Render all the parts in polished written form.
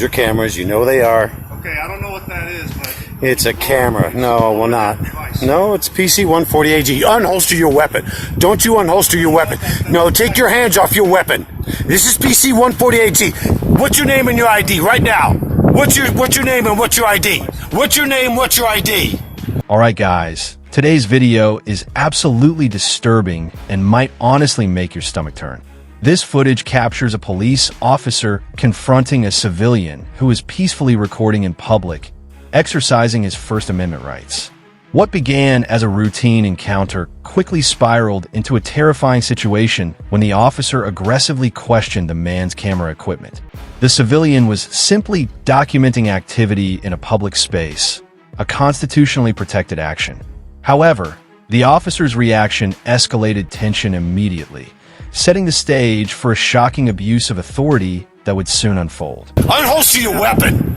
These are cameras. You know they are. Okay, I don't know what that is, but... It's a camera. No, well not. No, it's PC 140AG. Unholster your weapon. Don't you unholster your weapon. No, take your hands off your weapon. This is PC 140AG. What's your name and your ID right now? What's your name and what's your ID? What's your name, what's your ID? Alright guys, today's video is absolutely disturbing and might honestly make your stomach turn. This footage captures a police officer confronting a civilian who is peacefully recording in public, exercising his First Amendment rights. What began as a routine encounter quickly spiraled into a terrifying situation when the officer aggressively questioned the man's camera equipment. The civilian was simply documenting activity in a public space, a constitutionally protected action. However, the officer's reaction escalated tension immediately, setting the stage for a shocking abuse of authority that would soon unfold. Unholster your weapon!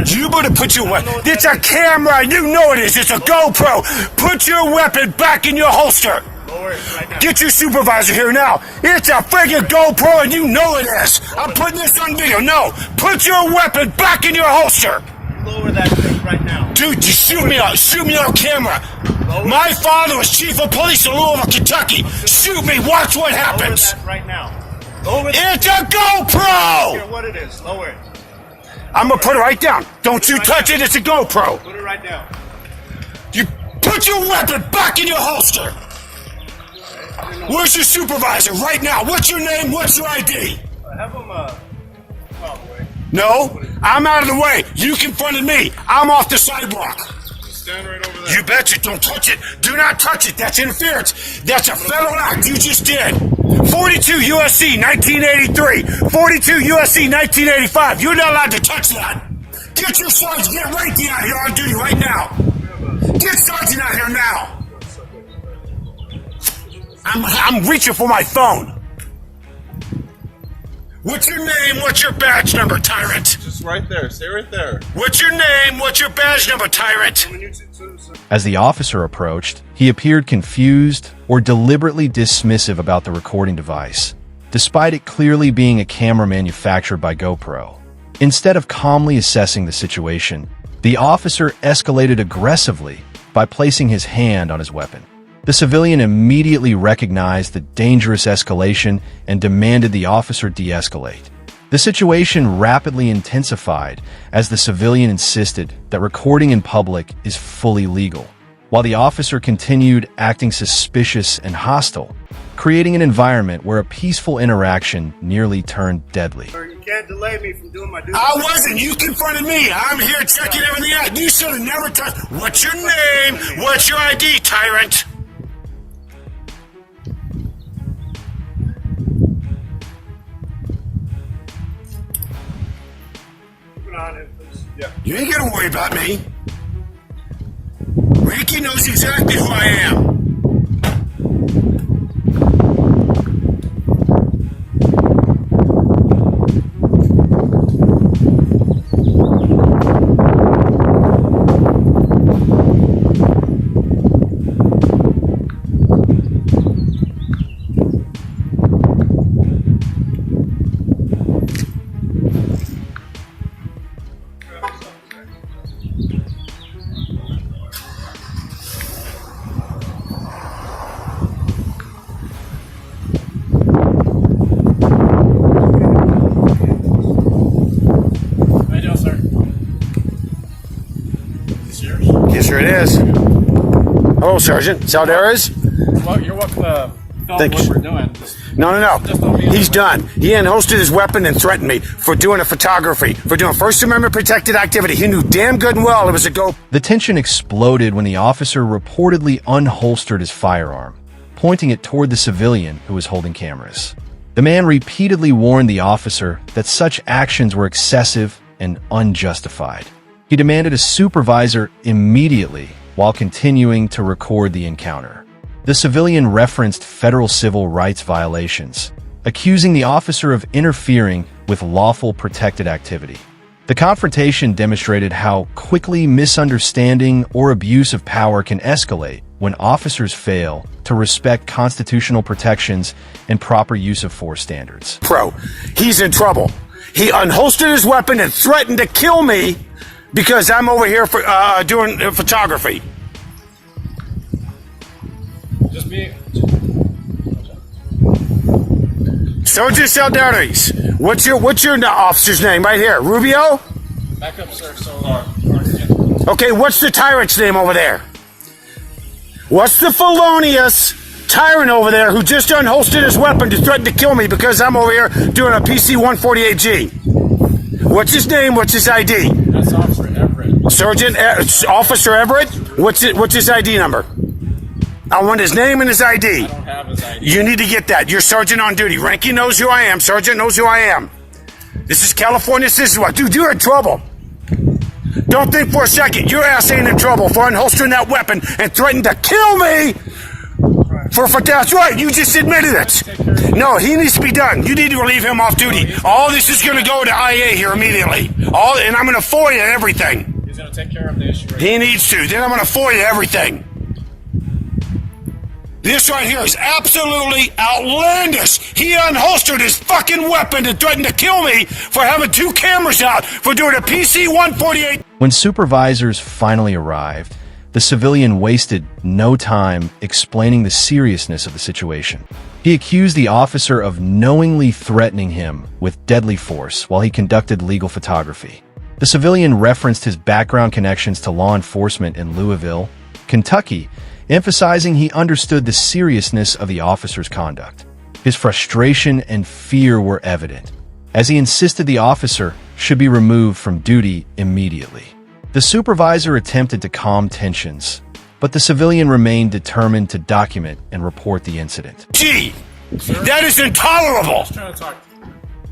You better put your weapon... It's a camera! You know it is! It's a GoPro! Put your weapon back in your holster! Get your supervisor here now! It's a friggin' GoPro and you know it is! I'm putting this on video! No! Put your weapon back in your holster! Lower that thing right now. Dude, you shoot me on camera! My father was chief of police in Louisville, Kentucky! Shoot me! Watch what happens! Lower that right now. It's a GoPro! What it is, lower it. I'm gonna put it right down. Don't you touch it, it's a GoPro. Put it right down. You put your weapon back in your holster. Where's your supervisor right now? What's your name? What's your ID? Have him, out of the way. No, I'm out of the way. You confronted me. I'm off the sidewalk. Stand right over there. You betcha. Don't touch it. Do not touch it. That's interference. That's a federal act you just did. 42 U.S.C. 1983. 42 U.S.C. 1985. You're not allowed to touch that. Get your sergeant. Get Ranky out here on duty right now. Get sergeant out here now. I'm reaching for my phone. What's your name? What's your badge number, tyrant? Just right there. Stay right there. What's your name? What's your badge number, tyrant? As the officer approached, he appeared confused or deliberately dismissive about the recording device, despite it clearly being a camera manufactured by GoPro. Instead of calmly assessing the situation, the officer escalated aggressively by placing his hand on his weapon. The civilian immediately recognized the dangerous escalation and demanded the officer de-escalate. The situation rapidly intensified as the civilian insisted that recording in public is fully legal, while the officer continued acting suspicious and hostile, creating an environment where a peaceful interaction nearly turned deadly. Sir, you can't delay me from doing my duty. I wasn't. You confronted me. I'm here checking everything out. You should have never touched. What's your name? What's your ID, tyrant? Yeah. You ain't gonna worry about me. Ricky knows exactly who I am. Yes, sir, it is. Hello, Sergeant. Saldares? Well, you're welcome to film Thank what you. we're doing. No. Just don't be He's done. He unholstered his weapon and threatened me for doing a photography, for doing First Amendment protected activity. He knew damn good and well it was a go. The tension exploded when the officer reportedly unholstered his firearm, pointing it toward the civilian who was holding cameras. The man repeatedly warned the officer that such actions were excessive and unjustified. He demanded a supervisor immediately while continuing to record the encounter. The civilian referenced federal civil rights violations, accusing the officer of interfering with lawful protected activity. The confrontation demonstrated how quickly misunderstanding or abuse of power can escalate when officers fail to respect constitutional protections and proper use of force standards. Pro, he's in trouble. He unholstered his weapon and threatened to kill me because I'm over here for doing photography. Just be. Sergeant Saldaris, what's your officer's name right here? Rubio? Back up, sir. So, Okay, what's the tyrant's name over there? What's the felonious tyrant over there who just unholstered his weapon to threaten to kill me because I'm over here doing a PC 148G? What's his name? What's his ID? that's Officer Everett. Officer Everett? What's his ID number? I want his name and his ID. I don't have his ID. You need to get that. You're sergeant on duty. Ranky knows who I am. Sergeant knows who I am. This is California. This is what. Dude, you're in trouble. Don't think for a second. Your ass ain't in trouble for unholstering that weapon and threatening to kill me. That's right. You just admitted it. No, he needs to be done. You need to relieve him off duty. All this is going to go to IA here immediately. And I'm going to FOIA everything. He's going to take care of the issue. He needs to. Then I'm going to FOIA everything. This right here is absolutely outlandish. He unholstered his fucking weapon and threatened to kill me for having 2 cameras out for doing a PC 148. When supervisors finally arrived, the civilian wasted no time explaining the seriousness of the situation. He accused the officer of knowingly threatening him with deadly force while he conducted legal photography. The civilian referenced his background connections to law enforcement in Louisville, Kentucky, emphasizing he understood the seriousness of the officer's conduct. His frustration and fear were evident, as he insisted the officer should be removed from duty immediately. The supervisor attempted to calm tensions, but the civilian remained determined to document and report the incident. Gee, that is intolerable. I'm trying to talk.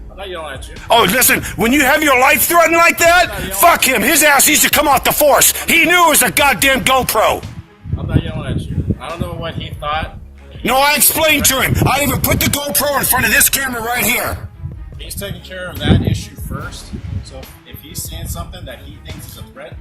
I'm not yelling at you. Oh, listen, when you have your life threatened like that, fuck him. His ass needs to come off the force. He knew it was a goddamn GoPro. I'm not yelling at you. I don't know what he thought. No, I explained to him. I even put the GoPro in front of this camera right here. He's taking care of that issue first. So if he's seeing something that he thinks is a threat,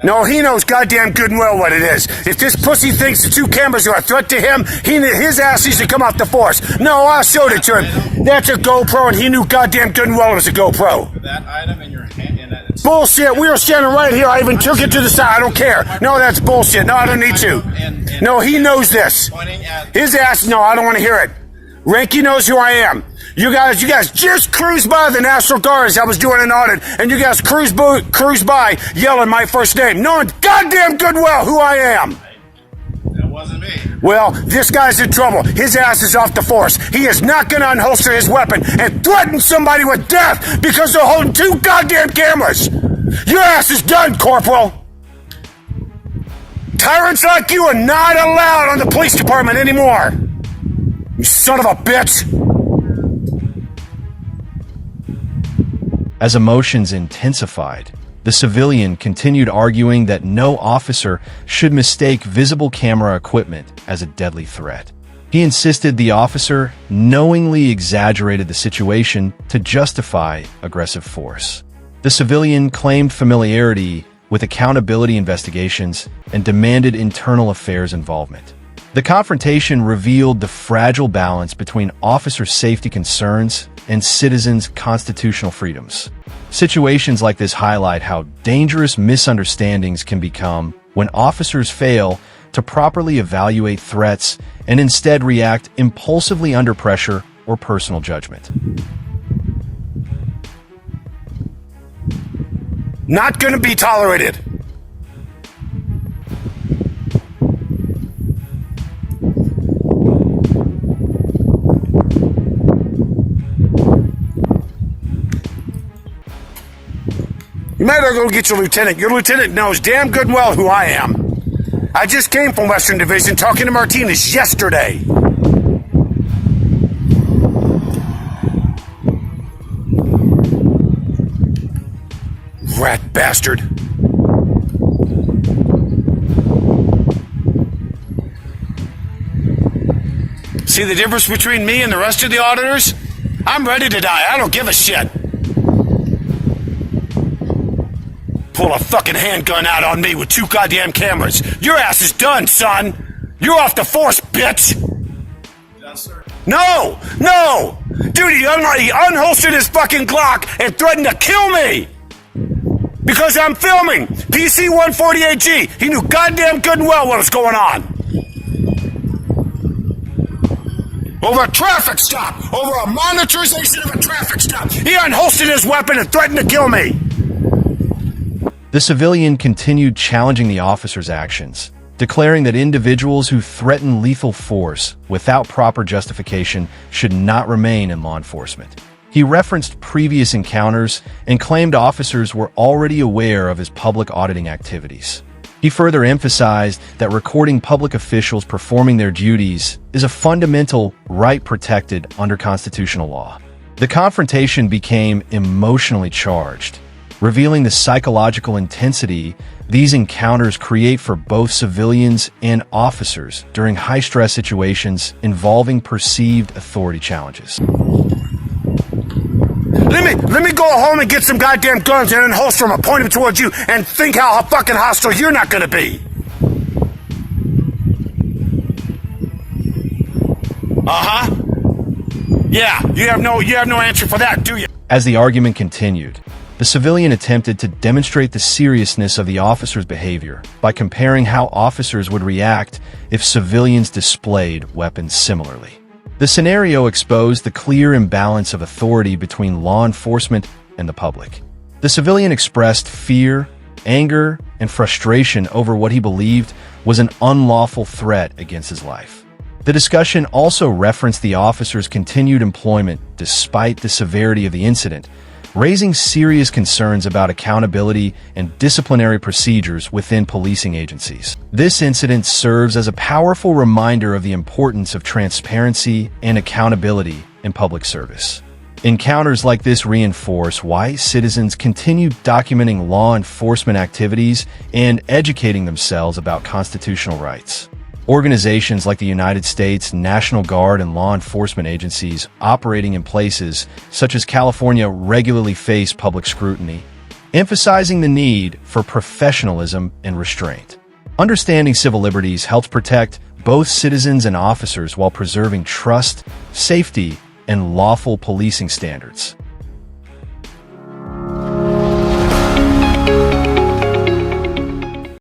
No, he knows goddamn good and well what it is. If this pussy thinks the 2 cameras are a threat to him, his ass needs to come off the force. No, I showed it to him. That's a GoPro, and he knew goddamn good and well it was a GoPro. that item in your hand, and that it's Bullshit. We were standing right here. I even took it to the side. I don't care. No, that's bullshit. No, I don't need to. No, he knows this. pointing at. His ass, no, I don't want to hear it. Ranky knows who I am. You guys just cruised by the National Guard as I was doing an audit, and you guys cruised by yelling my first name, knowing goddamn good well who I am. That wasn't me. Well, this guy's in trouble. His ass is off the force. He is not going to unholster his weapon and threaten somebody with death because they're holding 2 goddamn cameras. Your ass is done, Corporal. Tyrants like you are not allowed on the police department anymore. You son of a bitch. As emotions intensified, the civilian continued arguing that no officer should mistake visible camera equipment as a deadly threat. He insisted the officer knowingly exaggerated the situation to justify aggressive force. The civilian claimed familiarity with accountability investigations and demanded internal affairs involvement. The confrontation revealed the fragile balance between officer safety concerns and citizens' constitutional freedoms. Situations like this highlight how dangerous misunderstandings can become when officers fail to properly evaluate threats and instead react impulsively under pressure or personal judgment. Not going to be tolerated. You might as well go get your lieutenant. Your lieutenant knows damn good and well who I am. I just came from Western Division talking to Martinez yesterday. Rat bastard. See the difference between me and the rest of the auditors? I'm ready to die. I don't give a shit. Pull a fucking handgun out on me with 2 goddamn cameras. Your ass is done, son. You're off the force, bitch. Done, sir. No! No! Dude, he unholstered his fucking Glock and threatened to kill me! Because I'm filming! PC-148G! He knew goddamn good and well what was going on! Over a traffic stop! Over a monitorization of a traffic stop! He unholstered his weapon and threatened to kill me! The civilian continued challenging the officer's actions, declaring that individuals who threaten lethal force without proper justification should not remain in law enforcement. He referenced previous encounters and claimed officers were already aware of his public auditing activities. He further emphasized that recording public officials performing their duties is a fundamental right protected under constitutional law. The confrontation became emotionally charged, revealing the psychological intensity these encounters create for both civilians and officers during high-stress situations involving perceived authority challenges. Let me go home and get some goddamn guns and unholster them and point them towards you and think how fucking hostile you're not gonna be. Uh-huh. Yeah, you have no answer for that, do you? As the argument continued, the civilian attempted to demonstrate the seriousness of the officer's behavior by comparing how officers would react if civilians displayed weapons similarly. The scenario exposed the clear imbalance of authority between law enforcement and the public. The civilian expressed fear, anger, and frustration over what he believed was an unlawful threat against his life. The discussion also referenced the officer's continued employment despite the severity of the incident, raising serious concerns about accountability and disciplinary procedures within policing agencies. This incident serves as a powerful reminder of the importance of transparency and accountability in public service. Encounters like this reinforce why citizens continue documenting law enforcement activities and educating themselves about constitutional rights. Organizations like the United States National Guard and law enforcement agencies operating in places such as California regularly face public scrutiny, emphasizing the need for professionalism and restraint. Understanding civil liberties helps protect both citizens and officers while preserving trust, safety, and lawful policing standards.